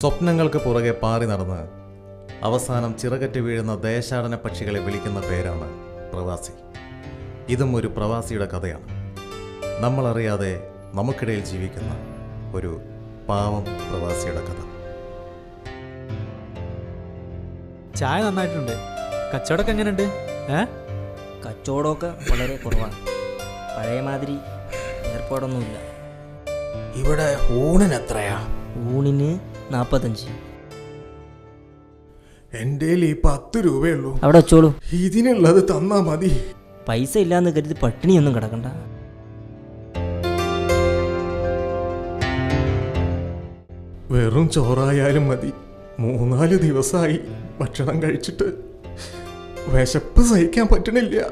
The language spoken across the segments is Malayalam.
സ്വപ്നങ്ങൾക്ക് പുറകെ പാറി നടന്ന് അവസാനം ചിറകറ്റ് വീഴുന്ന ദേശാടന പക്ഷികളെ വിളിക്കുന്ന പേരാണ് പ്രവാസി. ഇതും ഒരു പ്രവാസിയുടെ കഥയാണ്. നമ്മളറിയാതെ നമുക്കിടയിൽ ജീവിക്കുന്ന ഒരു പാവം പ്രവാസിയുടെ കഥ. ചായ നന്നായിട്ടുണ്ട്. കച്ചവടമൊക്കെ എങ്ങനെയുണ്ട്? കച്ചവടമൊക്കെ വളരെ കുറവാണ്. പഴയ മാതിരി ഏർപ്പാടൊന്നുമില്ല. ഇവിടെ ഊണിന് എത്രയാ? ഊണിന് 45. എൻ്റെ ഈ 10 രൂപയുള്ളൂ. അവിടെ വെച്ചോളൂ. ഇതിനുള്ളത് തന്നാ മതി. പൈസ ഇല്ലാന്ന് കരുതി പട്ടിണിയൊന്നും കിടക്കണ്ട. വെറും ചോറായാലും മതി. 3-4 ദിവസമായി ഭക്ഷണം കഴിച്ചിട്ട് വിശപ്പ് സഹിക്കാൻ പറ്റണില്ല.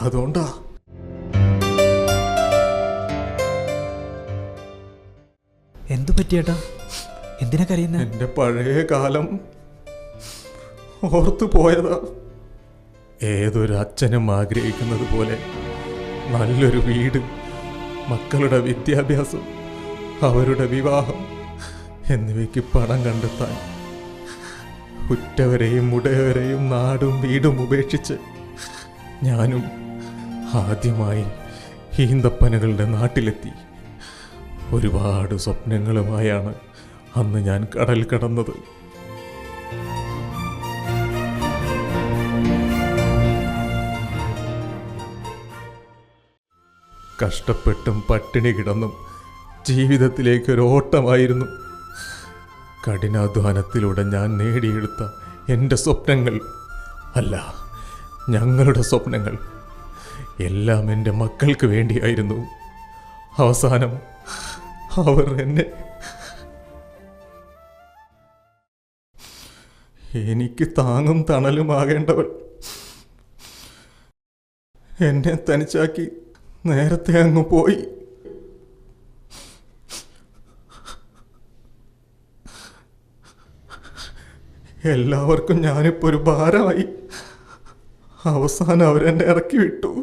അതുകൊണ്ടാ. എന്തു പറ്റിയേട്ടാ? എന്തിനാ കരയുന്നത്? എൻ്റെ പഴയ കാലം ഓർത്തു പോയതാ. ഏതൊരു അച്ഛനും ആഗ്രഹിക്കുന്നത് പോലെ നല്ലൊരു വീട്, മക്കളുടെ വിദ്യാഭ്യാസം, അവരുടെ വിവാഹം എന്നിവയ്ക്ക് പണം കണ്ടെത്താൻ ഉറ്റവരെയും ഉടയവരെയും നാടും വീടും ഉപേക്ഷിച്ച് ഞാനും ആദ്യമായി ഈന്തപ്പനകളുടെ നാട്ടിലെത്തി. ഒരുപാട് സ്വപ്നങ്ങളുമായാണ് അന്ന് ഞാൻ കടൽ കടന്നത്. കഷ്ടപ്പെട്ടും പട്ടിണി കിടന്നും ജീവിതത്തിലേക്കൊരു ഓട്ടമായിരുന്നു. കഠിനാധ്വാനത്തിലൂടെ ഞാൻ നേടിയെടുത്ത എൻ്റെ സ്വപ്നങ്ങൾ, അല്ല ഞങ്ങളുടെ സ്വപ്നങ്ങൾ എല്ലാം എൻ്റെ മക്കൾക്ക് വേണ്ടിയായിരുന്നു. അവസാനം അവർ എന്നെ എനിക്ക് താങ്ങും തണലുമാകേണ്ടവൾ എന്നെ തനിച്ചാക്കി നേരത്തെ അങ്ങ് പോയി. എല്ലാവർക്കും ഞാനിപ്പോൾ ഒരു ഭാരമായി. അവസാനം അവരെന്നെ ഇറക്കി വിട്ടു.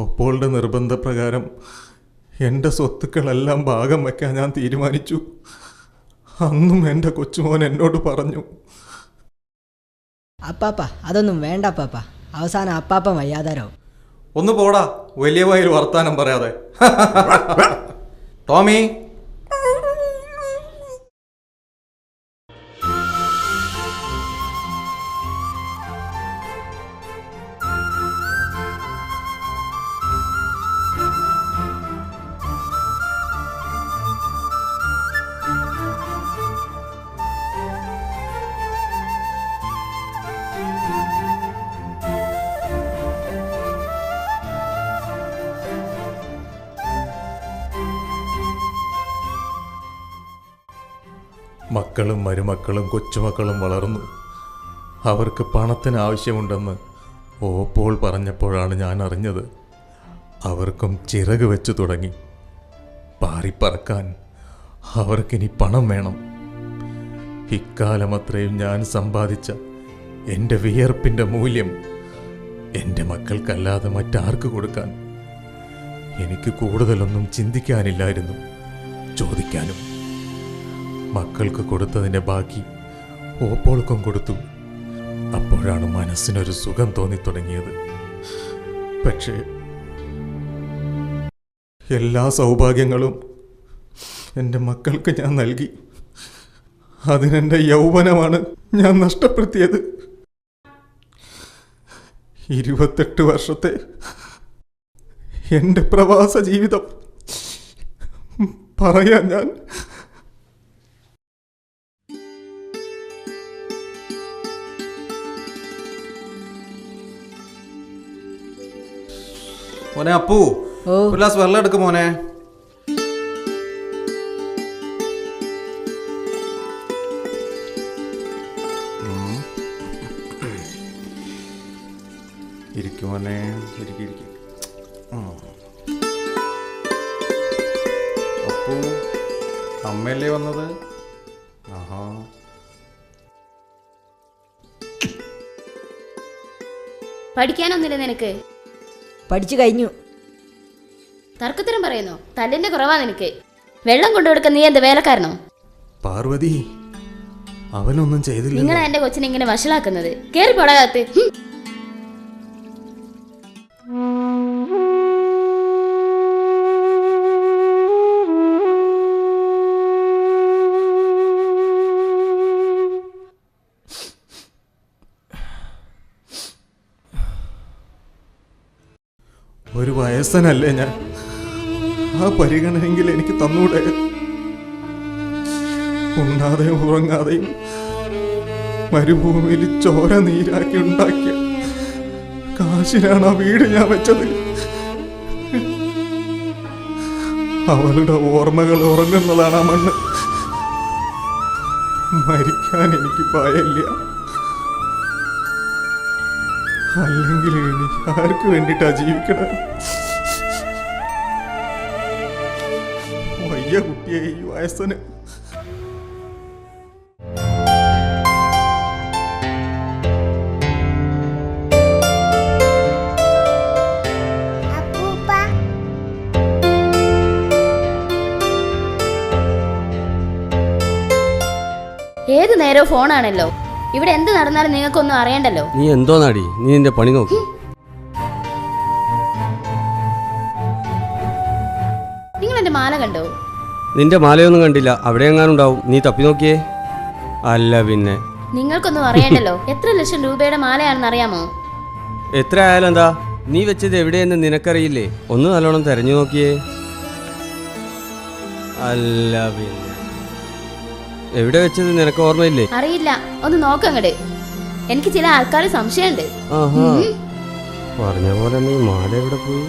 ഓപ്പോളുടെ നിർബന്ധപ്രകാരം എൻ്റെ സ്വത്തുക്കളെല്ലാം ഭാഗം വയ്ക്കാൻ ഞാൻ തീരുമാനിച്ചു. അന്നും എൻ്റെ കൊച്ചുമോൻ എന്നോട് പറഞ്ഞു, അപ്പാപ്പ അതൊന്നും വേണ്ട അപ്പാപ്പ, അവസാനം അപ്പാപ്പ വയ്യാതാരാവും. ഒന്ന് പോടാ, വലിയ വായിൽ വർത്താനം പറയാതെ. ടോമി, മക്കളും മരുമക്കളും കൊച്ചുമക്കളും വളർന്നു. അവർക്ക് പണത്തിന് ആവശ്യമുണ്ടെന്ന് ഓപ്പോൾ പറഞ്ഞപ്പോഴാണ് ഞാൻ അറിഞ്ഞത്. അവർക്കും ചിറക് വെച്ചു തുടങ്ങി. പാറിപ്പറക്കാൻ അവർക്കിനി പണം വേണം. ഇക്കാലം അത്രയും ഞാൻ സമ്പാദിച്ച എൻ്റെ വിയർപ്പിൻ്റെ മൂല്യം എൻ്റെ മക്കൾക്കല്ലാതെ മറ്റാർക്ക് കൊടുക്കാൻ? എനിക്ക് കൂടുതലൊന്നും ചിന്തിക്കാനില്ലായിരുന്നു, ചോദിക്കാനും. മക്കൾക്ക് കൊടുത്തതിൻ്റെ ബാക്കി ഓപ്പോൾക്കും കൊടുത്തു. അപ്പോഴാണ് മനസ്സിനൊരു സുഖം തോന്നിത്തുടങ്ങിയത്. പക്ഷേ എല്ലാ സൗഭാഗ്യങ്ങളും എൻ്റെ മക്കൾക്ക് ഞാൻ നൽകി. അതിനെൻ്റെ യൗവനമാണ് ഞാൻ നഷ്ടപ്പെടുത്തിയത്. 28 വർഷത്തെ എൻ്റെ പ്രവാസ ജീവിതം പറയാൻ ഞാൻ മോനെ അപ്പു, ഒരു ഗ്ലാസ് വെള്ളം എടുക്കും മോനെ. ഇരിക്കും മോനെ, ഇരിക്കും. അപ്പു അമ്മയല്ലേ വന്നത്? ആഹാ. പഠിക്കാനൊന്നുമില്ല നിനക്ക്? പഠിച്ചു കഴിഞ്ഞു. തർക്കത്തരം പറയുന്നു. തല്ലിന്റെ കുറവാ നിനക്ക്. വെള്ളം കൊണ്ടുകൊടുക്കാൻ നീ എന്താ വേലക്കാരനോ? പാർവതി, അവനൊന്നും ചെയ്തില്ല. നിങ്ങളാ എന്റെ കൊച്ചിനെ ഇങ്ങനെ വഷളാക്കുന്നത്. കേറി പോടാകത്ത്. ഒരു വയസ്സനല്ലേ ഞാൻ? ആ പരിഗണനെങ്കിൽ എനിക്ക് തന്നൂടെ? ഉണ്ണാതെയും ഉറങ്ങാതെയും മരുഭൂമിയിൽ ചോര നീരാക്കി ഉണ്ടാക്കിയ കാശിനാണ് ആ വീട് ഞാൻ വെച്ചത്. അവളുടെ ഓർമ്മകൾ ഉറങ്ങുന്നതാണ് ആ മണ്ണ്. മരിക്കാൻ എനിക്ക് ഭയമില്ല. അല്ലെങ്കിൽ എനിക്ക് ആർക്ക് വേണ്ടിയിട്ടാ ജീവിക്കണം? വയ്യ കുട്ടിയെ ഈ വയസ്സന്. ഏത് നേരവും ഫോണാണല്ലോ. ഇവിടെ എന്ത് നടന്നാലും നിങ്ങൾക്കൊന്നും അറിയണ്ടല്ലോ. നീ എന്തോ നാടി, നീ നിന്റെ പണി നോക്ക്. നിങ്ങൾ എന്റെ മാല കണ്ടോ? നിന്റെ മാലയൊന്നും കണ്ടില്ല. അവിടെ എങ്ങാനും ഉണ്ടാവും, നീ തപ്പി നോക്കിയേ. അല്ല പിന്നെ നിങ്ങൾക്കൊന്നും അറിയണ്ടല്ലോ. എത്ര ലക്ഷം രൂപയുടെ മാലയാണെന്ന് അറിയാമോ? എത്ര ആയാലും എന്താ, നീ വെച്ചത് എവിടെയെന്ന് നിനക്കറിയില്ലേ? ഒന്ന് നല്ലോണം തെരഞ്ഞു നോക്കിയേ. അല്ല പിന്നെ എവിടെ വെച്ചത് നിനക്ക് ഓർമ്മയില്ലേ? അറിയില്ല, ഒന്ന് നോക്കങ്ങട്. എനിക്ക് ചില ആൾക്കാർ സംശയമുണ്ട്. ആഹാ, പറഞ്ഞ പോലെ നീ മാല എവിടെ പോയി?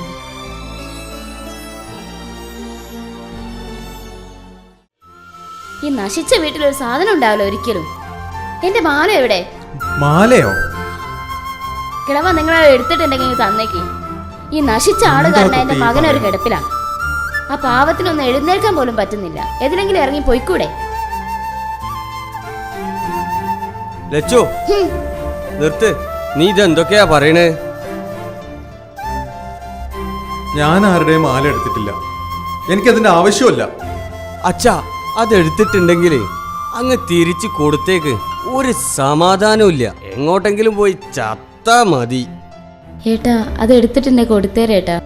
ഈ നശിച്ച വീട്ടിലൊരു സാധനം ഉണ്ടാവില്ല ഒരിക്കലും. എന്റെ മാല എവിടെ? മാലയോ? കിളവ നിങ്ങൾ എടുത്തിട്ടുണ്ടെങ്കിൽ തന്നേക്ക്. ഈ നശിച്ച ആള് കാരണം എന്റെ മകനൊരു കിടപ്പിലാണ്. ആ പാവത്തിനൊന്നും എഴുന്നേൽക്കാൻ പോലും പറ്റുന്നില്ല. ഏതിലെങ്കിലും ഇറങ്ങി പോയിക്കൂടെ? ലച്ചു, നിർത്ത്. നീ ഇതെന്തൊക്കെയാ പറയണേ? ഞാൻ ആരുടെയും മാല എടുത്തിട്ടില്ല. എനിക്കതിന്റെ ആവശ്യമല്ല. അച്ഛാ, അതെടുത്തിട്ടുണ്ടെങ്കിലേ അങ്ങ് തിരിച്ചു കൊടുത്തേക്ക്. ഒരു സമാധാനവും ഇല്ല. എങ്ങോട്ടെങ്കിലും പോയി ചത്താ മതി. ഏട്ടാ, അത് എടുത്തിട്ടുണ്ടെ കൊടുത്തേരേട്ടാ.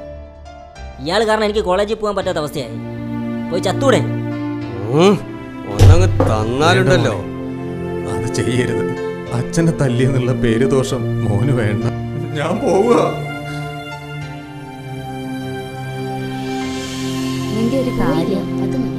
ഇയാൾ കാരണം എനിക്ക് കോളേജിൽ പോകാൻ പറ്റാത്ത അവസ്ഥയായി. പോയി ചത്തൂടെ? ഒന്നങ്ങ് തന്നാലുണ്ടല്ലോ. അത് ചെയ്യരുത്. അച്ഛനെ തല്ലിയെന്നുള്ള പേര് ദോഷം മോന് വേണ്ട. ഞാൻ പോവുക. നിന്റെ ഒരു കാര്യം അത് മതി.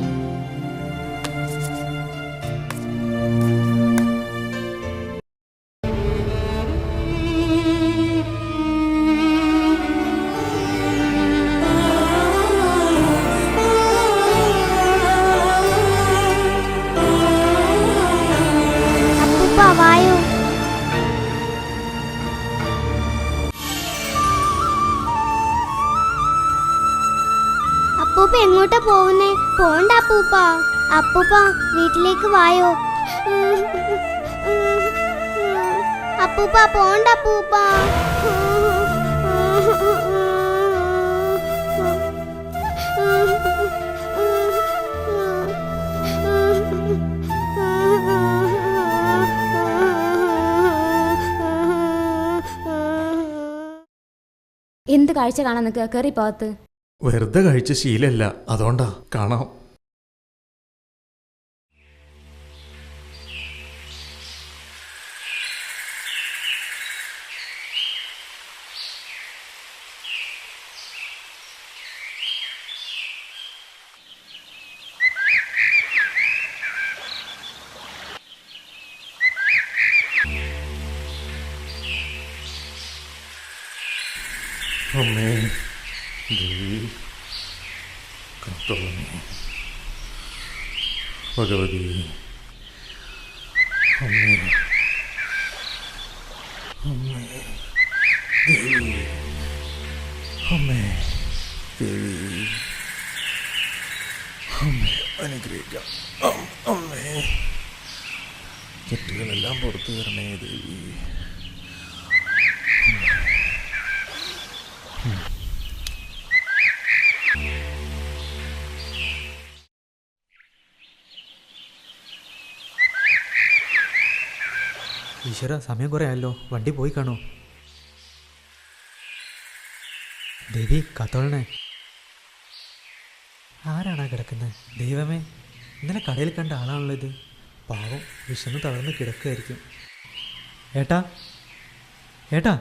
അപ്പൂപ്പ എങ്ങോട്ടാ പോകുന്നേ? പോണ്ട അപ്പൂപ്പ. അപ്പൂപ്പ വീട്ടിലേക്ക് വായോ. അപ്പൂപ്പ പോണ്ട അപ്പൂപ്പ. എന്ത് കാഴ്ച കാണാൻ നിൽക്കുക? കയറി പോകത്ത്. വെറുതെ കഴിച്ച ശീലല്ല, അതുകൊണ്ടാ. കാണാം. അമ്മേ ദേവി കാത്തോളമേ, ഭഗവതി അമ്മേ, അമ്മേ ദേവി, അമ്മേ ദേവി, അനുഗ്രഹിക്കാം. അമ്മേ, തെറ്റുകളെല്ലാം പുറത്തു തരണേ ദേവി. ഈശ്വര, സമയം കുറേ ആയല്ലോ. വണ്ടി പോയി കാണോ? ദേവി കാത്തോളണേ. ആരാണാ കിടക്കുന്നത്? ദൈവമേ, ഇന്നലെ കടയിൽ കണ്ട ആളാണല്ലോ ഇത്. പാവം വിശന്ന് തളർന്ന് കിടക്കുകയായിരിക്കും. ഏട്ടാ, ഏട്ടാ.